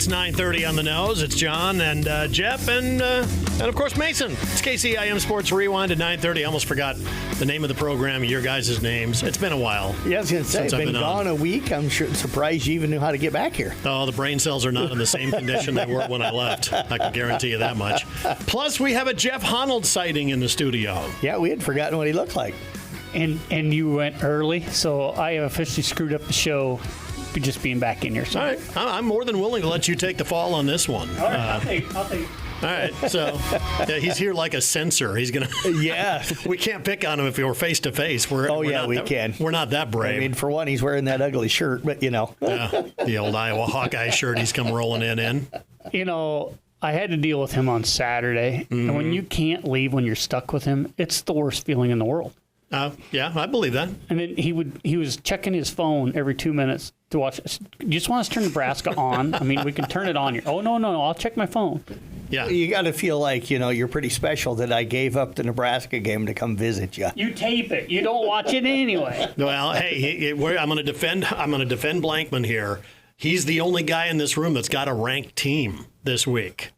It's 9:30 on the nose. It's John and Jeff and of course Mason. It's KCIM Sports Rewind at 9:30. I almost forgot the name of the program, your guys' names. It's been a while. Yeah, I was going to say, it's been gone a week. I'm surprised you even knew how to get back here. Oh, the brain cells are not in the same condition they were when I left. I can guarantee you that much. Plus, we have a Jeff Honnold sighting in the studio. Yeah, we had forgotten what he looked like. And you went early, so I have officially screwed up the show just being back in here. So. All right. I'm more than willing to let you take the fall on this one. All right, I'll take All right, so he's here like a censor. He's going to... Yeah. We can't pick on him if we're face-to-face. We can. We're not that brave. I mean, for one, he's wearing that ugly shirt, but, Yeah, the old Iowa Hawkeye shirt he's come rolling in. I had to deal with him on Saturday, and when you can't leave when you're stuck with him, it's the worst feeling in the world. Yeah, I believe that. And then he was checking his phone every 2 minutes to watch. You just want us to turn Nebraska on? I mean, we can turn it on here. Oh, no, I'll check my phone. Yeah. You got to feel like, you're pretty special that I gave up the Nebraska game to come visit you. You tape it. You don't watch it anyway. Well, hey, I'm going to defend Blankman here. He's the only guy in this room that's got a ranked team this week.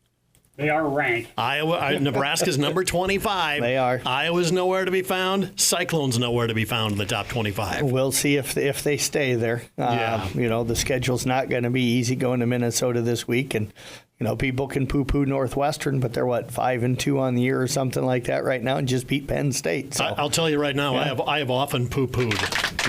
They are ranked. Nebraska's number 25. They are. Iowa's nowhere to be found. Cyclones nowhere to be found in the top 25. We'll see if they stay there. The schedule's not going to be easy going to Minnesota this week, and people can poo-poo Northwestern, but they're 5-2 on the year or something like that right now, and just beat Penn State. So I'll tell you right now, yeah. I have often poo-pooed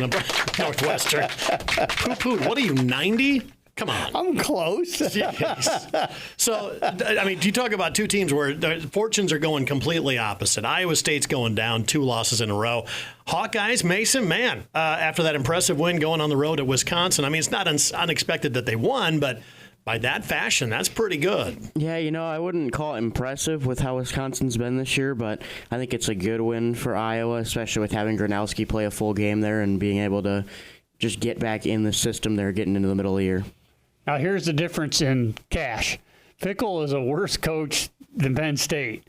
Northwestern. Poo-pooed. What are you, 90? Come on. I'm close. Jeez. So, I mean, you talk about two teams where their fortunes are going completely opposite. Iowa State's going down 2 losses in a row. Hawkeyes, Mason, man, after that impressive win going on the road at Wisconsin, I mean, it's not unexpected that they won, but by that fashion, that's pretty good. Yeah, I wouldn't call it impressive with how Wisconsin's been this year, but I think it's a good win for Iowa, especially with having Gronowski play a full game there and being able to just get back in the system there, getting into the middle of the year. Now, here's the difference in cash. Fickell is a worse coach than Penn State,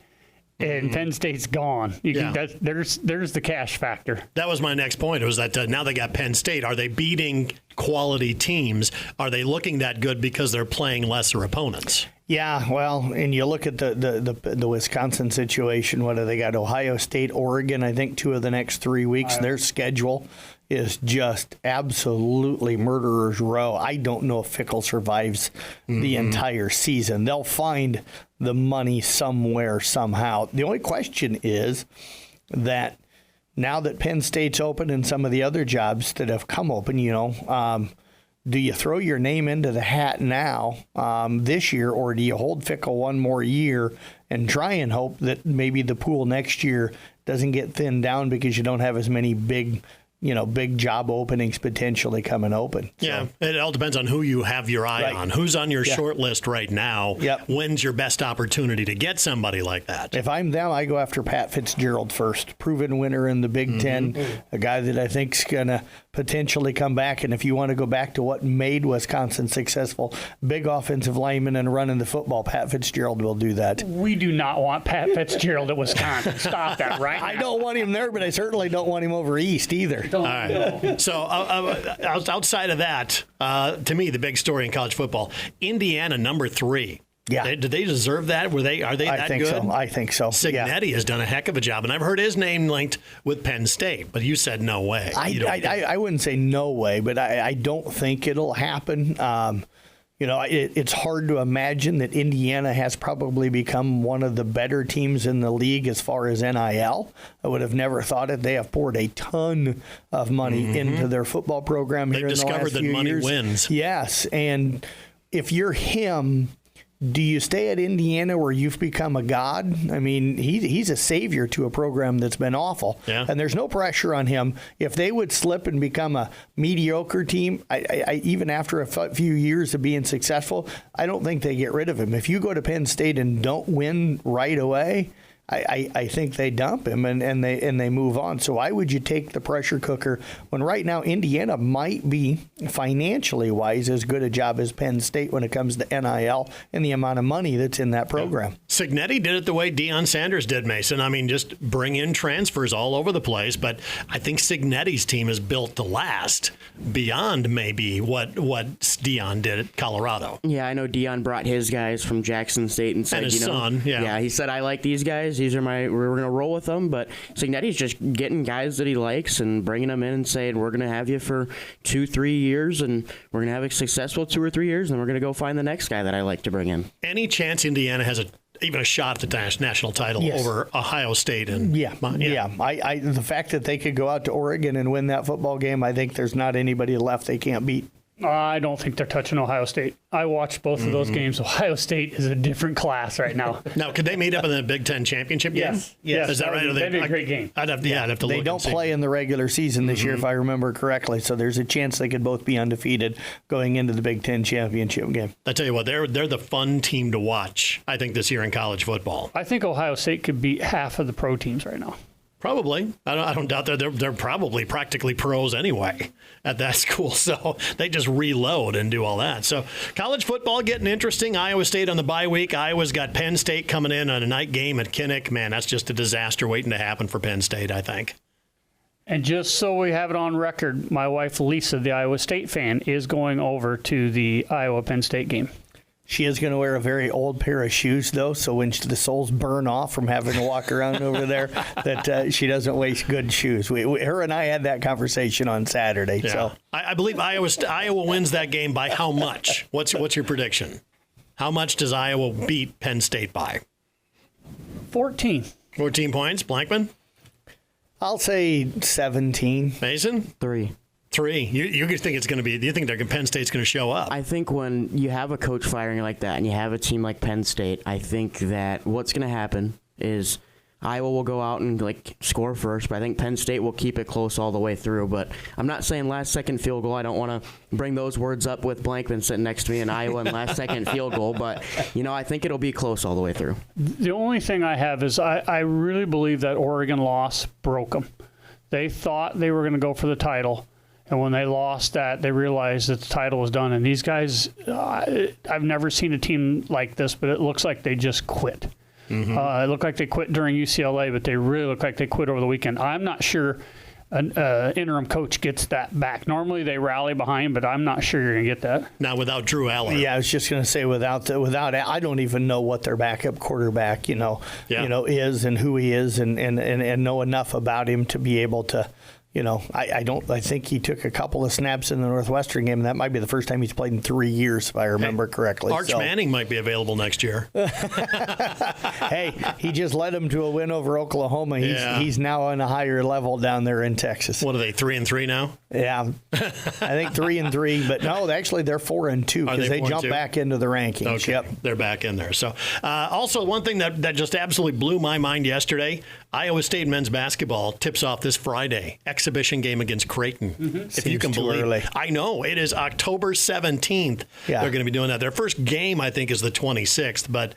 and Penn State's gone. There's the cash factor. That was my next point. It was that now they got Penn State. Are they beating quality teams? Are they looking that good because they're playing lesser opponents? Yeah, well, and you look at the Wisconsin situation. What do they got? Ohio State, Oregon, I think 2 of the next 3 weeks. Their schedule is just absolutely murderer's row. I don't know if Fickell survives the entire season. They'll find the money somewhere, somehow. The only question is that now that Penn State's open and some of the other jobs that have come open, do you throw your name into the hat now this year, or do you hold Fickell one more year and try and hope that maybe the pool next year doesn't get thinned down because you don't have as many big job openings potentially coming open? Yeah, it all depends on who you have your eye on. Who's on your short list right now? Yep. When's your best opportunity to get somebody like that? If I'm them, I go after Pat Fitzgerald first. Proven winner in the Big Ten. A guy that I think's going to potentially come back. And if you want to go back to what made Wisconsin successful, big offensive lineman and running the football, Pat Fitzgerald will do that. We do not want Pat Fitzgerald at Wisconsin. Stop that right now. I don't want him there, but I certainly don't want him over east either. All right. So outside of that, to me, the big story in college football, Indiana number 3. Yeah. Did they deserve that? Are they that good? So. I think so. Signetti has done a heck of a job, and I've heard his name linked with Penn State, but you said no way. I wouldn't say no way, but I don't think it'll happen. It's hard to imagine that Indiana has probably become one of the better teams in the league as far as NIL. I would have never thought it. They have poured a ton of money into their football program here in the last few years. They've discovered that money wins. Yes, and if you're him, do you stay at Indiana where you've become a god? I mean, he's a savior to a program that's been awful. Yeah. And there's no pressure on him. If they would slip and become a mediocre team, I even after a few years of being successful, I don't think they get rid of him. If you go to Penn State and don't win right away, I think they dump him and they move on. So why would you take the pressure cooker when right now Indiana might be financially wise as good a job as Penn State when it comes to NIL and the amount of money that's in that program? Yeah. Cignetti did it the way Deion Sanders did, Mason. I mean, just bring in transfers all over the place. But I think Cignetti's team is built to last beyond maybe what Deion did at Colorado. Yeah, I know Deion brought his guys from Jackson State and said, And his son, yeah. he said, I like these guys. We're going to roll with them. But Cignetti's just getting guys that he likes and bringing them in and saying, we're going to have you for 2-3 years, and we're going to have a successful 2 or 3 years, and then we're going to go find the next guy that I like to bring in. Any chance Indiana has even a shot at the national title over Ohio State? And the fact that they could go out to Oregon and win that football game, I think there's not anybody left they can't beat. I don't think they're touching Ohio State. I watched both of those games. Ohio State is a different class right now. Now, could they meet up in the Big Ten championship game? Yes. Is that right? That'd be a great game. I'd have to look. They don't play in the regular season this year, if I remember correctly. So there's a chance they could both be undefeated going into the Big Ten championship game. I tell you what, they're the fun team to watch, I think, this year in college football. I think Ohio State could beat half of the pro teams right now. Probably. I don't doubt that they're probably practically pros anyway at that school. So they just reload and do all that. So college football getting interesting. Iowa State on the bye week. Iowa's got Penn State coming in on a night game at Kinnick. Man, that's just a disaster waiting to happen for Penn State, I think. And just so we have it on record, my wife Lisa, the Iowa State fan, is going over to the Iowa-Penn State game. She is going to wear a very old pair of shoes, though, so when the soles burn off from having to walk around over there, that she doesn't waste good shoes. Her and I had that conversation on Saturday. Yeah. So I believe Iowa wins that game by how much? What's your prediction? How much does Iowa beat Penn State by? 14. 14 points. Blankman? I'll say 17. Mason? 3. 3. You think it's going to be? Do you think Penn State's going to show up? I think when you have a coach firing like that and you have a team like Penn State, I think that what's going to happen is Iowa will go out and score first, but I think Penn State will keep it close all the way through. But I'm not saying last-second field goal. I don't want to bring those words up with Blankman sitting next to me in Iowa and last-second field goal. But, I think it'll be close all the way through. The only thing I have is I really believe that Oregon loss broke them. They thought they were going to go for the title. And when they lost that, they realized that the title was done. And these guys, I've never seen a team like this, but it looks like they just quit. Mm-hmm. It looked like they quit during UCLA, but they really look like they quit over the weekend. I'm not sure an interim coach gets that back. Normally they rally behind, but I'm not sure you're going to get that. Now without Drew Aller. Yeah, I was just going to say without I don't even know what their backup quarterback is and who he is and know enough about him to be able to. I think he took a couple of snaps in the Northwestern game, and that might be the first time he's played in 3 years, if I remember correctly. Arch Manning might be available next year. Hey, he just led them to a win over Oklahoma. He's now on a higher level down there in Texas. What are they, 3-3 now? Yeah, I think 3-3, but no, actually they're 4-2 because they jumped back into the rankings. Okay, yep. They're back in there. So, also one thing that just absolutely blew my mind yesterday: Iowa State men's basketball tips off this Friday. Exhibition game against Creighton. Mm-hmm. If you can believe early. I know it is October 17th. Yeah. They're going to be doing that. Their first game, I think, is the 26th. But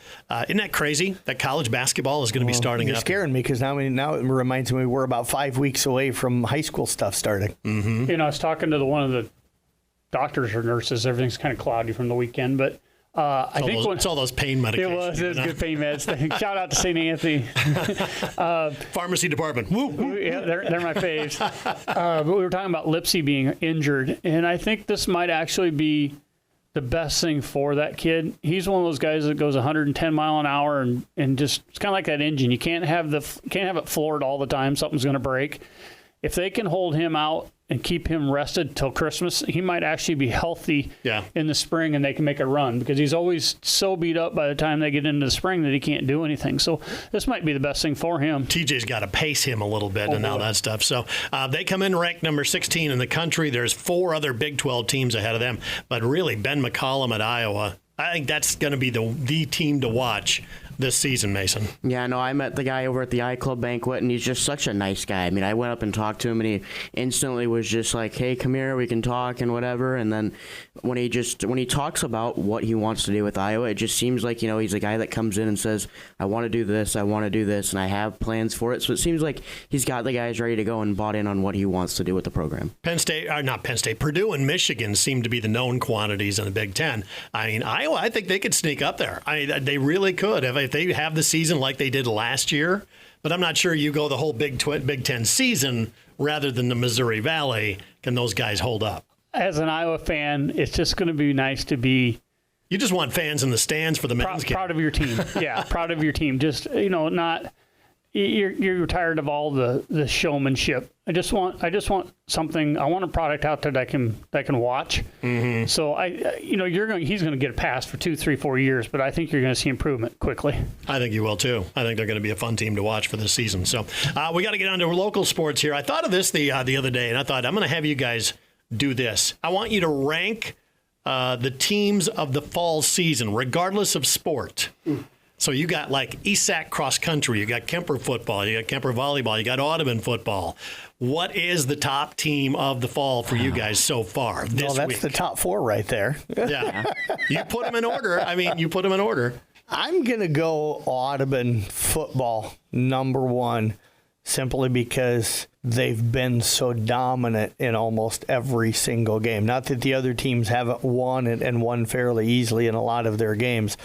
isn't that crazy that college basketball is going to be starting you're up? You're scaring me because now it reminds me we're about 5 weeks away from high school stuff starting. Mm-hmm. I was talking to one of the doctors or nurses. Everything's kind of cloudy from the weekend, but I think it's all those pain medications. It was good pain meds. Shout out to St. Anthony. Pharmacy department. Woo. Yeah, they're my faves. But we were talking about Lipsy being injured, and I think this might actually be the best thing for that kid. He's one of those guys that goes 110 mile an hour and just it's kind of like that engine. You can't have it floored all the time. Something's going to break. If they can hold him out and keep him rested till Christmas, he might actually be healthy in the spring and they can make a run because he's always so beat up by the time they get into the spring that he can't do anything. So this might be the best thing for him. TJ's got to pace him a little bit and all that stuff. So they come in ranked number 16 in the country. There's 4 other Big 12 teams ahead of them. But really, Ben McCollum at Iowa, I think that's going to be the team to watch this season, Mason. Yeah, no, I met the guy over at the iClub banquet, and he's just such a nice guy. I mean, I went up and talked to him, and he instantly was just like, hey, come here, we can talk and whatever. And then when he talks about what he wants to do with Iowa, it just seems like, he's a guy that comes in and says, I want to do this, and I have plans for it. So it seems like he's got the guys ready to go and bought in on what he wants to do with the program. Purdue and Michigan seem to be the known quantities in the Big Ten. I mean, Iowa, I think they could sneak up there. They really could. If if they have the season like they did last year, but I'm not sure you go the whole Big Ten season rather than the Missouri Valley. Can those guys hold up? As an Iowa fan, it's just going to be nice to be. You just want fans in the stands for the men's game. Proud of your team. Yeah, proud of your team. Just, not. You're tired of all the showmanship. I just want something. I want a product out there that I can watch. Mm-hmm. So he's going to get a pass for 2, 3, 4 years, but I think you're going to see improvement quickly. I think you will too. I think they're going to be a fun team to watch for this season. So we got to get on to local sports here. I thought of this the other day, and I thought I'm going to have you guys do this. I want you to rank the teams of the fall season, regardless of sport. So you got like ESAC cross country, you got Kemper football, you got Kemper volleyball, you got Audubon football. What is the top team of the fall for you guys so far this Well, that's week? the top 4 right there. Yeah. You put them in order. I'm going to go Audubon football number 1 simply because they've been so dominant in almost every single game. Not that the other teams haven't won it and won fairly easily in a lot of their games,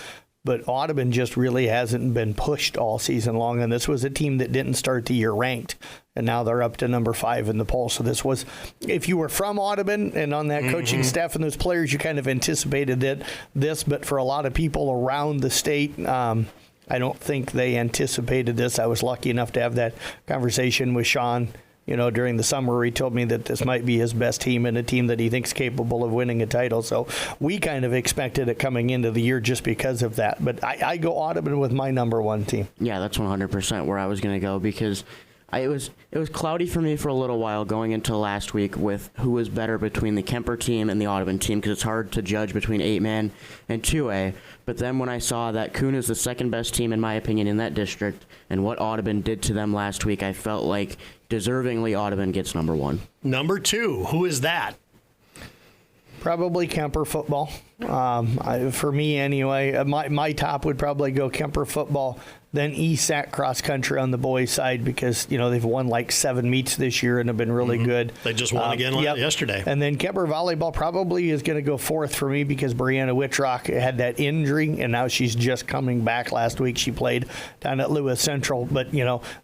but Audubon just really hasn't been pushed all season long, and this was a team that didn't start the year ranked, and now they're up to number 5 in the poll. So this was, if you were from Audubon and on that coaching staff and those players, you kind of anticipated this, but for a lot of people around the state, I don't think they anticipated this. I was lucky enough to have that conversation with Sean during the summer. He told me that this might be his best team and a team that he thinks capable of winning a title. So we kind of expected it coming into the year just because of that. But I go Audubon with my number 1 team. Yeah, that's 100% where I was going to go because it was cloudy for me for a little while going into last week with who was better between the Kemper team and the Audubon team because it's hard to judge between 8-man and 2A. But then when I saw that Kuhn is the second best team, in my opinion, in that district and what Audubon did to them last week, I felt like deservingly Audubon gets number 1. Number 2, who is that? Probably Kemper football. For me anyway, my top would probably go Kemper football, then ESAC cross country on the boys' side because they've won like 7 meets this year and have been really good. They just won again yesterday. And then Kemper volleyball probably is going to go 4th for me because Brianna Whitrock had that injury and now she's just coming back. Last week she played down at Lewis Central, but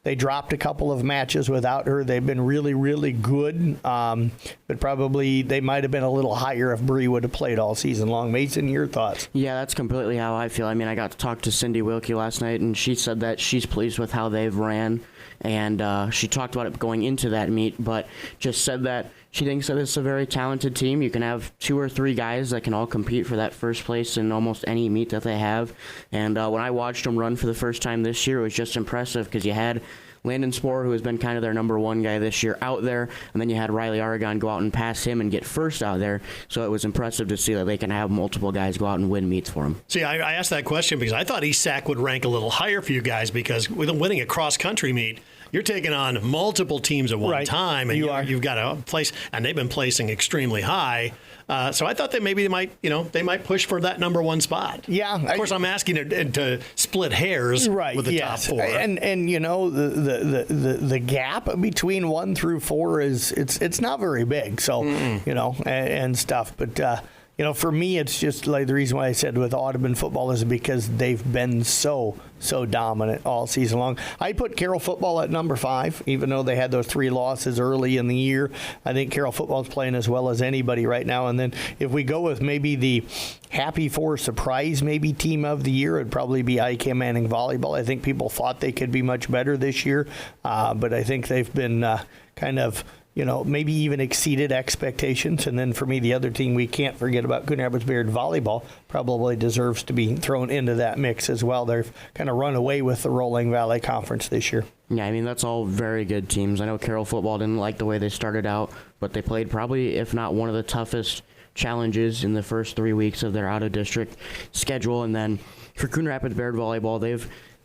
they dropped a couple of matches without her. They've been really, really good, but probably they might have been a little higher if Bree would have played all season long. Mason, your thoughts? Yeah, that's completely how I feel. I mean, I got to talk to Cindy Wilkie last night, and she said that she's pleased with how they've ran, and she talked about it going into that meet, but just said that she thinks that it's a very talented team. You can have 2 or 3 guys that can all compete for that first place in almost any meet that they have, and when I watched them run for the first time this year, it was just impressive because you had Landon Spohr, who has been kind of their number 1 guy this year, out there, and then you had Riley Aragon go out and pass him and get first out there. So it was impressive to see that they can have multiple guys go out and win meets for them. See, I asked that question because I thought ESAC would rank a little higher for you guys because with winning a cross-country meet, you're taking on multiple teams at one time, and you've got to place, and they've been placing extremely high. So I thought that maybe they might push for that number 1 spot. Yeah, of course, I'm asking to split hairs with the top 4. And the gap between 1 through 4 is it's not very big. So and stuff, but. For me, it's just like the reason why I said with Audubon football is because they've been so dominant all season long. I put Carroll football at number 5, even though they had those 3 losses early in the year. I think Carroll football is playing as well as anybody right now. And then if we go with maybe the Happy 4 surprise maybe team of the year, it'd probably be IK Manning volleyball. I think people thought they could be much better this year, but I think they've been kind of maybe even exceeded expectations. And then for me, the other team we can't forget about, Coon Rapids Bayard volleyball, probably deserves to be thrown into that mix as well. They've kind of run away with the Rolling Valley Conference this year. Yeah, I mean, that's all very good teams. I know Carroll football didn't like the way they started out, but they played probably, if not one of the toughest challenges in the first 3 weeks of their out-of-district schedule. And then for Coon Rapids Bayard volleyball,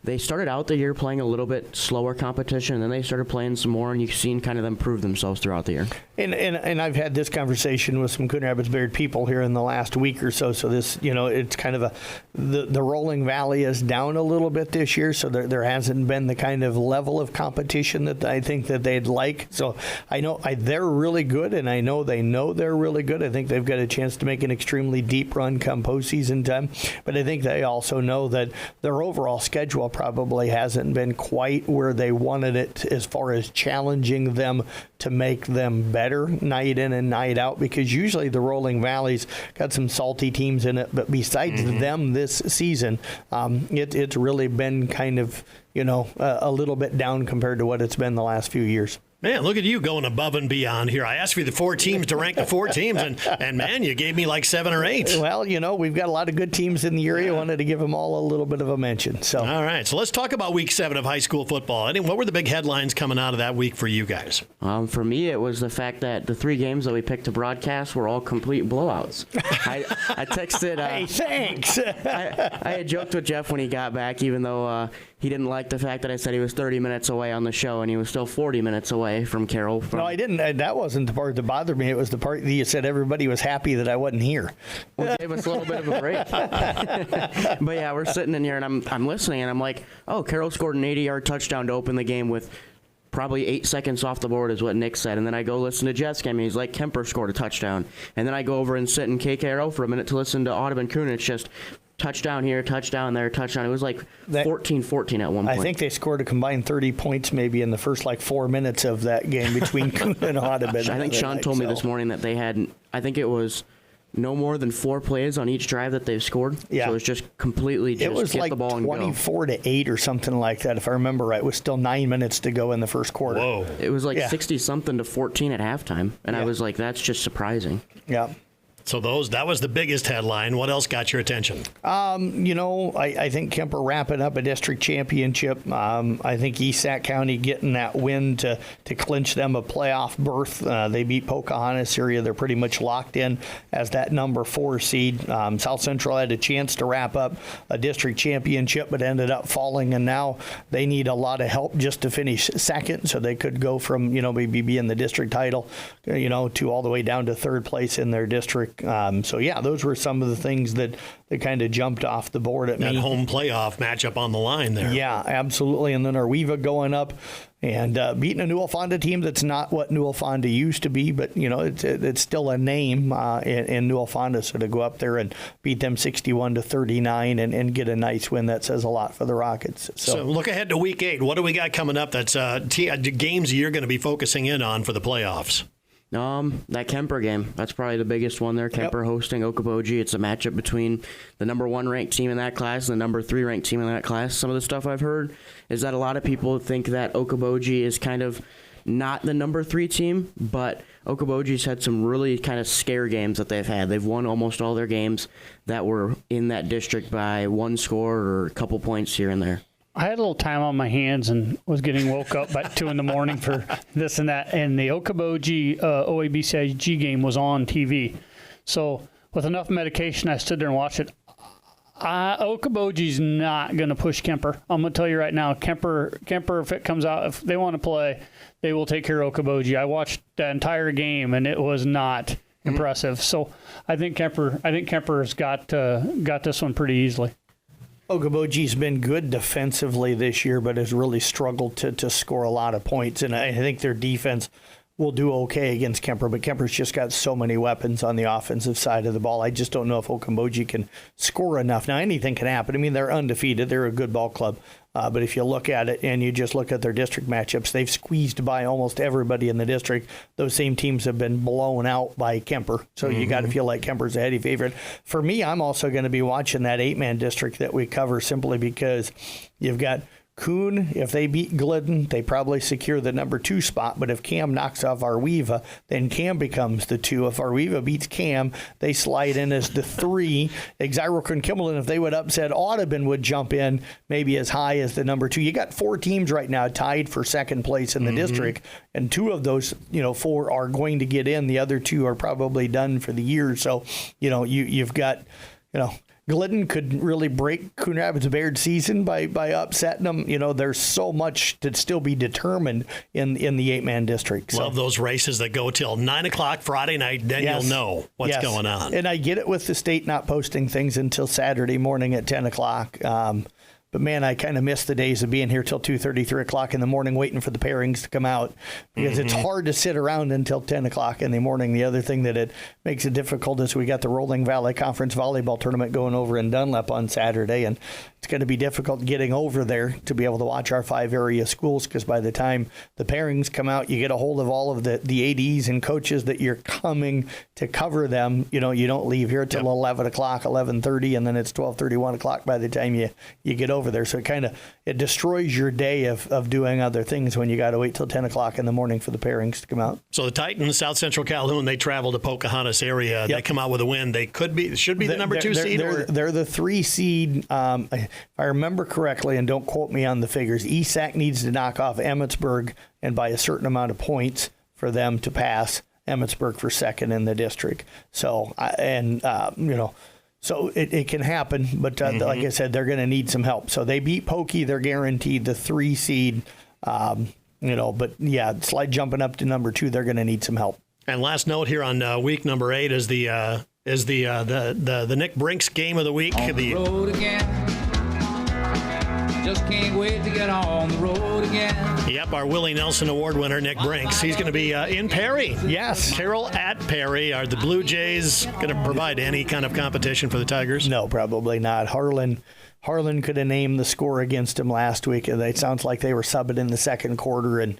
they started out the year playing a little bit slower competition, and then they started playing some more, and you've seen kind of them prove themselves throughout the year. And I've had this conversation with some Coon Rapids Bayard people here in the last week or so. So this, it's kind of the Rolling Valley is down a little bit this year. So there hasn't been the kind of level of competition that I think that they'd like. So I know they're really good, and I know they're really good. I think they've got a chance to make an extremely deep run come postseason time. But I think they also know that their overall schedule probably hasn't been quite where they wanted it as far as challenging them to make them better night in and night out, because usually the Rolling Valley's got some salty teams in it, but besides them this season, it's really been kind of a little bit down compared to what it's been the last few years. Man, look at you going above and beyond here. I asked for the 4 teams to rank the 4 teams, and man, you gave me like 7 or 8. Well, we've got a lot of good teams in the area. I wanted to give them all a little bit of a mention. So, all right, so let's talk about Week 7 of high school football. What were the big headlines coming out of that week for you guys? For me, it was the fact that the 3 games that we picked to broadcast were all complete blowouts. I texted. Hey, thanks. I had joked with Jeff when he got back, even though he didn't like the fact that I said he was 30 minutes away on the show, and he was still 40 minutes away from Carroll. No, I didn't. That wasn't the part that bothered me. It was the part that you said everybody was happy that I wasn't here. Well, it gave us a little bit of a break. But yeah, we're sitting in here, and I'm listening, and I'm like, oh, Carroll scored an 80-yard touchdown to open the game with probably 8 seconds off the board is what Nick said. And then I go listen to Jeff's game, and he's like, Kemper scored a touchdown. And then I go over and sit in KKRO for a minute to listen to Audubon Kuhn, and it's just touchdown here, touchdown there, touchdown. It was like 14-14 at one point. I think they scored a combined 30 points maybe in the first 4 minutes of that game between Kuhn and Audubon. I think Sean told me this morning that they had, I think it was no more than 4 plays on each drive that they've scored. Yeah. So it was just completely it was get like the ball and go. 24-8 or something like that, if I remember right. It was still 9 minutes to go in the first quarter. Whoa. It was like 60-something to 14 at halftime. And I was like, that's just surprising. Yeah. So that was the biggest headline. What else got your attention? I think Kemper wrapping up a district championship. I think East Sac County getting that win to clinch them a playoff berth. They beat Pocahontas area. They're pretty much locked in as that number 4 seed. South Central had a chance to wrap up a district championship, but ended up falling, and now they need a lot of help just to finish second, so they could go from maybe being the district title, to all the way down to 3rd place in their district. Those were some of the things that kind of jumped off the board at me. That home playoff matchup on the line there. Yeah, absolutely. And then Arweva going up and beating a New Alfonda team that's not what New Alfonda used to be, but it's still a name in New Alfonda. So to go up there and beat them 61-39 and get a nice win, that says a lot for the Rockets. So look ahead to Week 8. What do we got coming up? That's games you're going to be focusing in on for the playoffs. That Kemper game, that's probably the biggest one there. Kemper hosting Okoboji. It's a matchup between the number 1 ranked team in that class and the number 3 ranked team in that class. Some of the stuff I've heard is that a lot of people think that Okoboji is kind of not the number 3 team, but Okoboji's had some really kind of scare games that they've had. They've won almost all their games that were in that district by 1 score or a couple points here and there. I had a little time on my hands and was getting woke up by 2 a.m. for this and that. And the Okoboji OABCIG game was on TV. So with enough medication, I stood there and watched it. Okoboji's not going to push Kemper. I'm going to tell you right now, Kemper, if it comes out, if they want to play, they will take care of Okoboji. I watched the entire game, and it was not impressive. So I think Kemper's got this one pretty easily. Okoboji's been good defensively this year, but has really struggled to score a lot of points. And I think their defense will do okay against Kemper, but Kemper's just got so many weapons on the offensive side of the ball. I just don't know if Okoboji can score enough. Now, anything can happen. I mean, they're undefeated. They're a good ball club. But if you look at it and you just look at their district matchups, they've squeezed by almost everybody in the district. Those same teams have been blown out by Kemper. So you got to feel like Kemper's a heady favorite. For me, I'm also going to be watching that 8-man district that we cover simply because you've got Kuhn. If they beat Glidden, they probably secure the number 2 spot. But if Cam knocks off Arweva, then Cam becomes the 2. If Arweva beats Cam, they slide in as the 3. Exira and Kimmelton, if they would upset Audubon, would jump in maybe as high as the number 2. You got 4 teams right now tied for second place in the district, and 2 of those 4 are going to get in. The other 2 are probably done for the year. So you've got Glidden could really break Coon Rapids Bayard season by upsetting them. There's so much to still be determined in the 8-man district. So. Love those races that go till 9 o'clock Friday night. Then you'll know what's going on. And I get it with the state not posting things until Saturday morning at 10 o'clock. But, man, I kind of miss the days of being here till 2:30, 3 o'clock in the morning waiting for the pairings to come out because it's hard to sit around until 10 o'clock in the morning. The other thing that it makes it difficult is we got the Rolling Valley Conference volleyball tournament going over in Dunlap on Saturday, and it's going to be difficult getting over there to be able to watch our 5 area schools because by the time the pairings come out, you get a hold of all of the ADs and coaches that you're coming to cover them. You don't leave here till 11 o'clock, 11:30, and then it's 12:30, 1 o'clock by the time you get over there. So it destroys your day of doing other things when you got to wait till 10 o'clock in the morning for the pairings to come out. So the Titans, South Central Calhoun, they travel to Pocahontas area. Yep. They come out with a win. They should be the number 2 seed. They're the 3 seed. If I remember correctly, and don't quote me on the figures, ESAC needs to knock off Emmitsburg and by a certain amount of points for them to pass Emmitsburg for second in the district. So, So it can happen, but like I said, they're going to need some help. So they beat Pokey, they're guaranteed the 3 seed. But slide jumping up to number 2, they're going to need some help. And last note here on week number 8 is the Nick Brinks game of the week. On the road again. Just can't wait to get on the road again. Yep, our Willie Nelson Award winner, Nick Brinks. He's going to be in Perry. Yes. Carroll at Perry. Are the Blue Jays going to provide any kind of competition for the Tigers? No, probably not. Harlan could have named the score against him last week. It sounds like they were subbing in the second quarter and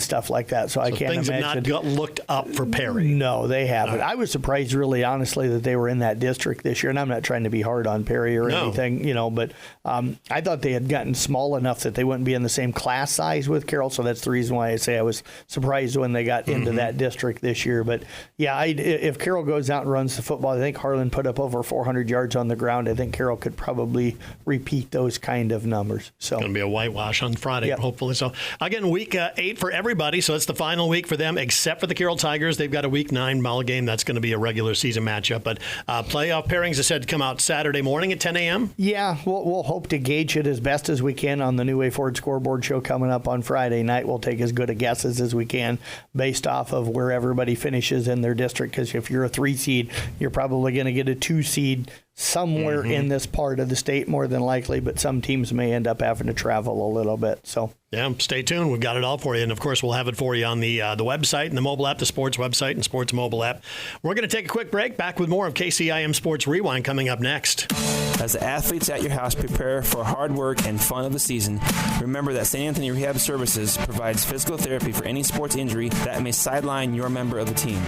stuff like that. So I can't things imagine. Have not looked up for Perry. No, they haven't. I was surprised, really, honestly, that they were in that district this year. And I'm not trying to be hard on Perry or anything, but I thought they had gotten small enough that they wouldn't be in the same class size with Carroll. So that's the reason why I say I was surprised when they got into that district this year. But yeah, if Carroll goes out and runs the football, I think Harlan put up over 400 yards on the ground. I think Carroll could probably repeat those kind of numbers. So it's going to be a whitewash on Friday, hopefully. So again, week 8 for everybody. So it's the final week for them, except for the Carroll Tigers. They've got a week 9 ball game. That's going to be a regular season matchup. But playoff pairings are said to come out Saturday morning at 10 a.m. Yeah, we'll hope to gauge it as best as we can on the New Way Forward Scoreboard show coming up on Friday night. We'll take as good a guesses as we can based off of where everybody finishes in their district. Because if you're a 3 seed, you're probably going to get a 2 seed somewhere in this part of the state, more than likely, but some teams may end up having to travel a little bit. So yeah, stay tuned. We've got it all for you, and of course, we'll have it for you on the website and the mobile app, the sports website and sports mobile app. We're going to take a quick break. Back with more of KCIM Sports Rewind coming up next. As the athletes at your house prepare for hard work and fun of the season, remember that St. Anthony Rehab Services provides physical therapy for any sports injury that may sideline your member of the team.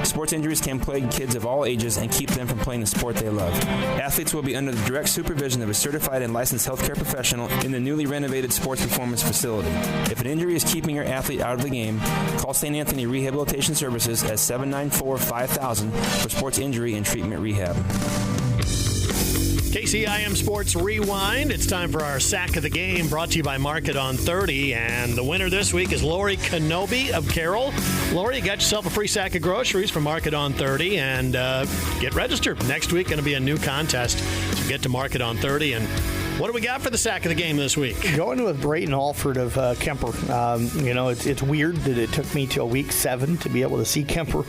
Sports injuries can plague kids of all ages and keep them from playing the sport they love. Athletes will be under the direct supervision of a certified and licensed healthcare professional in the newly renovated sports performance facility. If an injury is keeping your athlete out of the game, call St. Anthony Rehabilitation Services at 794-5000 for sports injury and treatment rehab. KCIM Sports Rewind. It's time for our Sack of the Game, brought to you by Market on 30. And the winner this week is Lori Kenobi of Carroll. Lori, you got yourself a free sack of groceries from Market on 30. And get registered. Next week, going to be a new contest. So get to Market on 30. And what do we got for the Sack of the Game this week? Going with Brayton Alford of Kemper. It's weird that it took me till week 7 to be able to see Kemper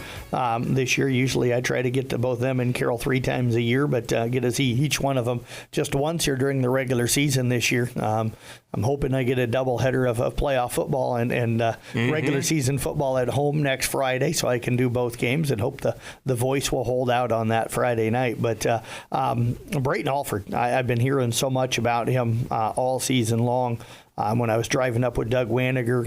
this year. Usually I try to get to both them and Carroll 3 times a year, but get to see each one of them just once here during the regular season this year. I'm hoping I get a doubleheader of playoff football and regular season football at home next Friday, so I can do both games and hope the voice will hold out on that Friday night. But Brayton Alford, I've been hearing so much about him all season long. When I was driving up with Doug Waniger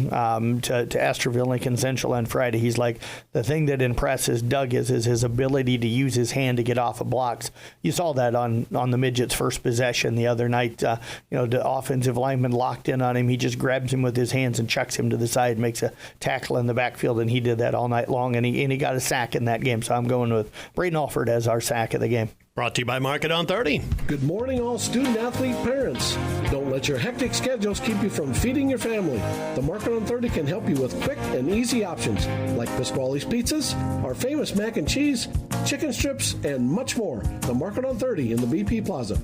to Esterville, Lincoln Central on Friday, he's like, the thing that impresses Doug is his ability to use his hand to get off of blocks. You saw that on the midget's first possession the other night. The offensive lineman locked in on him. He just grabs him with his hands and chucks him to the side, makes a tackle in the backfield, and he did that all night long, and he got a sack in that game. So I'm going with Brayton Alford as our sack of the game. Brought to you by Market on 30. Good morning, all student-athlete parents. Don't let your hectic schedules keep you from feeding your family. The Market on 30 can help you with quick and easy options like Pasquale's Pizzas, our famous mac and cheese, chicken strips, and much more. The Market on 30 in the BP Plaza.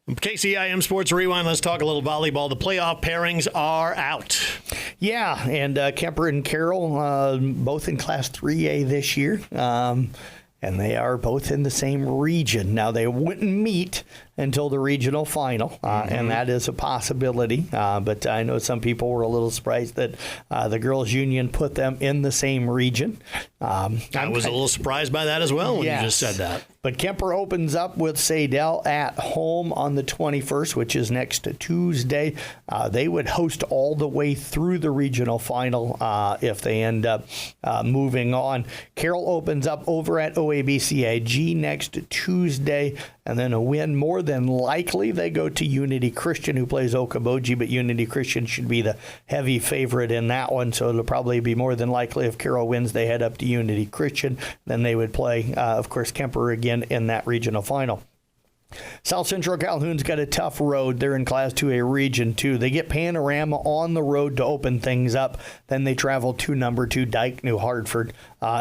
KCIM Sports Rewind. Let's talk a little volleyball. The playoff pairings are out. Yeah, and Kemper and Carroll, both in Class 3A this year. And they are both in the same region. Now, they wouldn't meet until the regional final, and that is a possibility. But I know some people were a little surprised that the girls' union put them in the same region. I was a little surprised by that as well when you just said that. But Kemper opens up with Sadell at home on the 21st, which is next Tuesday. They would host all the way through the regional final if they end up moving on. Carroll opens up over at OABCIG next Tuesday, and then a win more than likely. They go to Unity Christian, who plays Okoboji, but Unity Christian should be the heavy favorite in that one, so it'll probably be more than likely if Carroll wins, they head up to Unity Christian. Then they would play, of course, Kemper again in that regional final. South Central Calhoun's got a tough road. They're in Class 2A Region 2. They get Panorama on the road to open things up. Then they travel to number 2 Dike New Hartford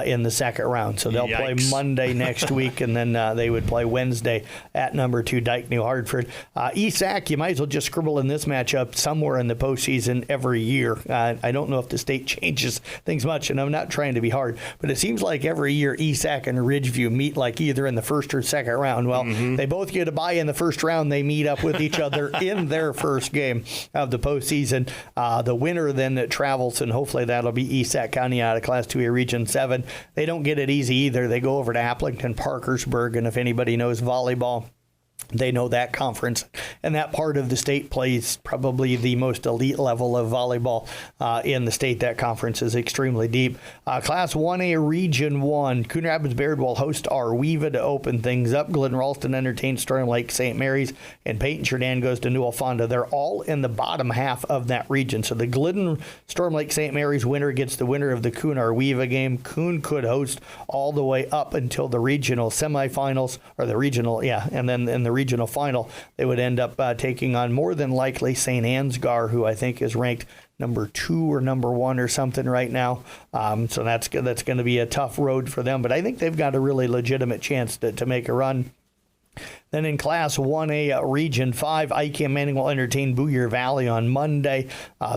in the second round. So they'll play Monday next week, and then they would play Wednesday at number 2 Dike New Hartford. ESAC, you might as well just scribble in this matchup somewhere in the postseason every year. I don't know if the state changes things much, and I'm not trying to be hard, but it seems like every year ESAC and Ridgeview meet like either in the first or second round. Well, they both get a bye in the first round. They meet up with each other in their first game of the postseason. The winner then travels, and hopefully that'll be ESAC County out of Class 2A Region 7. They don't get it easy either. They go over to Applington Parkersburg, and if anybody knows volleyball, they know that conference, and that part of the state plays probably the most elite level of volleyball in the state. That conference is extremely deep. Class 1A Region 1, Coon Rapids Bayard will host Arweva to open things up. Glidden Ralston entertains Storm Lake St. Mary's, and Peyton Sheridan goes to Newell Fonda. They're all in the bottom half of that region. So the Glidden Storm Lake St. Mary's winner gets the winner of the Coon Arweva game. Coon could host all the way up until the regional semifinals, or the regional, and then in the regional final, they would end up taking on more than likely St. Ansgar, who I think is ranked number 2 or number 1 or something right now. So that's going to be a tough road for them, but I think they've got a really legitimate chance to make a run. Then in Class 1A Region 5, ICAM Manning will entertain Booyer Valley on Monday.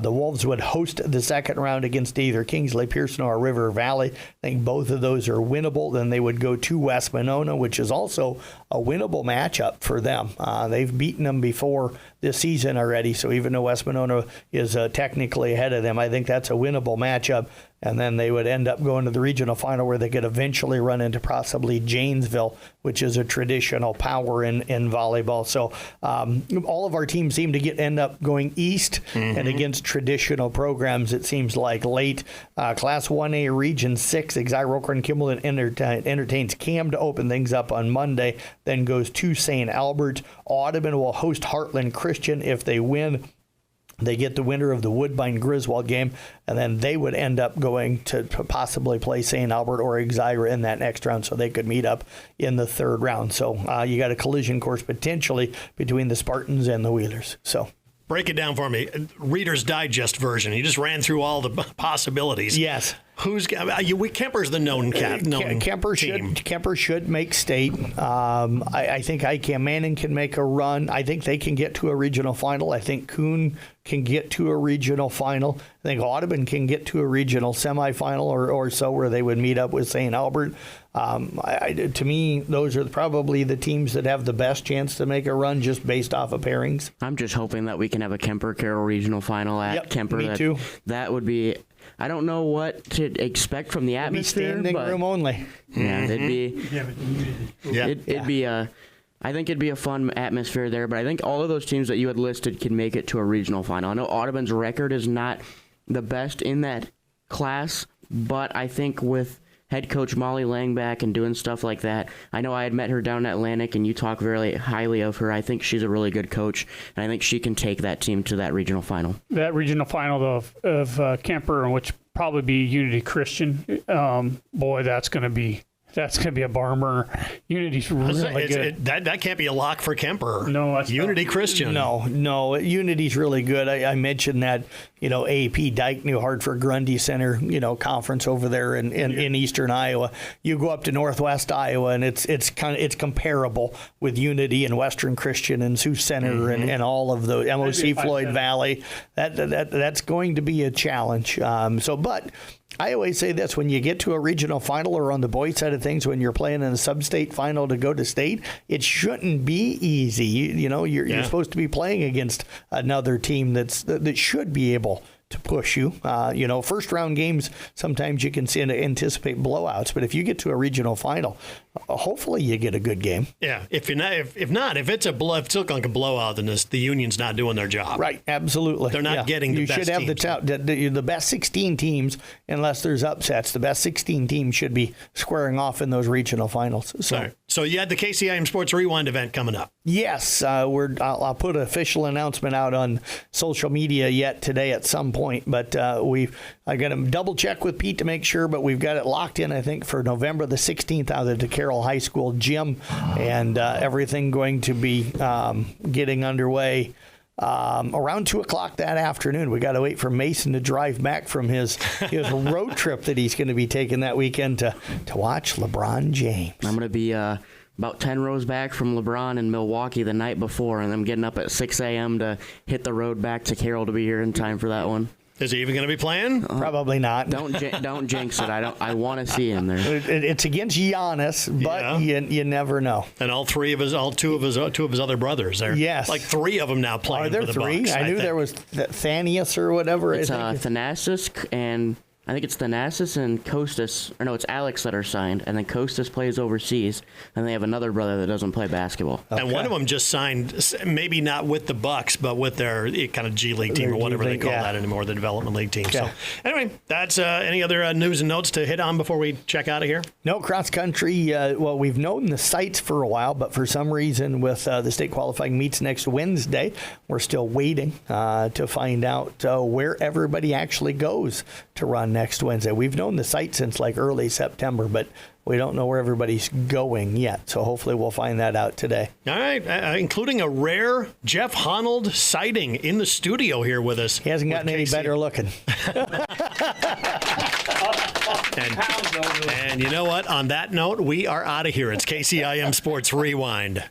The Wolves would host the second round against either Kingsley Pearson or River Valley. I think both of those are winnable. Then they would go to West Monona, which is also a winnable matchup for them. They've beaten them before this season already, so even though West Monona is technically ahead of them, I think that's a winnable matchup. And then they would end up going to the regional final where they could eventually run into possibly Janesville, which is a traditional power in volleyball. So all of our teams seem to end up going east and against traditional programs, it seems like late. Class 1A Region 6, Exire and Kimball entertains Cam to open things up on Monday, then goes to St. Albert. Audubon will host Heartland Christian. If they win, they get the winner of the Woodbine Griswold game, and then they would end up going to possibly play St. Albert or Exira in that next round, so they could meet up in the third round. So you got a collision course potentially between the Spartans and the Wheelers. So break it down for me. Reader's Digest version. You just ran through all the possibilities. Yes. Kemper's the known team. Kemper should make state. I think ICAM Manning can make a run. I think they can get to a regional final. I think Coon can get to a regional final. I think Audubon can get to a regional semifinal or so, where they would meet up with St. Albert. To me, those are probably the teams that have the best chance to make a run just based off of pairings. I'm just hoping that we can have a Kemper-Carroll regional final at Kemper. Me too. That would be... I don't know what to expect from the atmosphere. Standing room only. Yeah, it'd be I think it'd be a fun atmosphere there, but I think all of those teams that you had listed can make it to a regional final. I know Audubon's record is not the best in that class, but I think with head coach Molly Langback and doing stuff like that, I know I had met her down in Atlantic, and you talk very highly of her. I think she's a really good coach, and I think she can take that team to that regional final. That regional final of Kemper, which probably be Unity Christian, boy, that's going to be That's going to be a barn burner. Unity's really good. That can't be a lock for Kemper. No, that's Unity not. Christian. No, Unity's really good. I mentioned that, AP Dike New Hartford Grundy Center, conference over there in eastern Iowa. You go up to northwest Iowa, and it's comparable with Unity and Western Christian and Sioux Center and all of the MOC Floyd Valley. That's going to be a challenge. But I always say this, when you get to a regional final or on the boys side of things, when you're playing in a sub-state final to go to state, it shouldn't be easy. You're supposed to be playing against another team that should be able to push you. First round games, sometimes you can anticipate blowouts, but if you get to a regional final, hopefully you get a good game. Yeah, if it's still like a blowout, then the Union's not doing their job. Right, absolutely. They're not getting the best teams. You should have the best 16 teams, unless there's upsets. The best 16 teams should be squaring off in those regional finals. So you had the KCIM Sports Rewind event coming up. Yes, I'll put an official announcement out on social media yet today at some point, but I got to double check with Pete to make sure, but we've got it locked in, I think, for November the 16th out of the Carroll High School gym, and everything going to be getting underway around 2 o'clock that afternoon. We got to wait for Mason to drive back from his road trip that he's going to be taking that weekend to watch LeBron James. I'm going to be about 10 rows back from LeBron in Milwaukee the night before, and I'm getting up at 6 a.m. to hit the road back to Carroll to be here in time for that one. Is he even going to be playing? Probably not. Don't jinx it. I want to see him there. It's against Giannis, but you never know. And two of his other brothers. There, yes, like 3 of them now playing. Are there for the 3? Bucks, I knew there was Thanius or whatever. It's Thanasis and. I think it's Thanasis and Kostas, or no, it's Alex that are signed, and then Kostas plays overseas, and they have another brother that doesn't play basketball. Okay. And one of them just signed, maybe not with the Bucks, but with their kind of G League team or whatever they call that anymore, the development league team. Okay. So anyway, that's any other news and notes to hit on before we check out of here? No, cross country. We've known the sites for a while, but for some reason with the state qualifying meets next Wednesday, we're still waiting to find out where everybody actually goes to run next Wednesday. We've known the site since like early September, but we don't know where everybody's going yet. So hopefully we'll find that out today. All right, including a rare Jeff Honnold sighting in the studio here with us. He hasn't gotten any better looking. And you know what? On that note, we are out of here. It's KCIM Sports Rewind.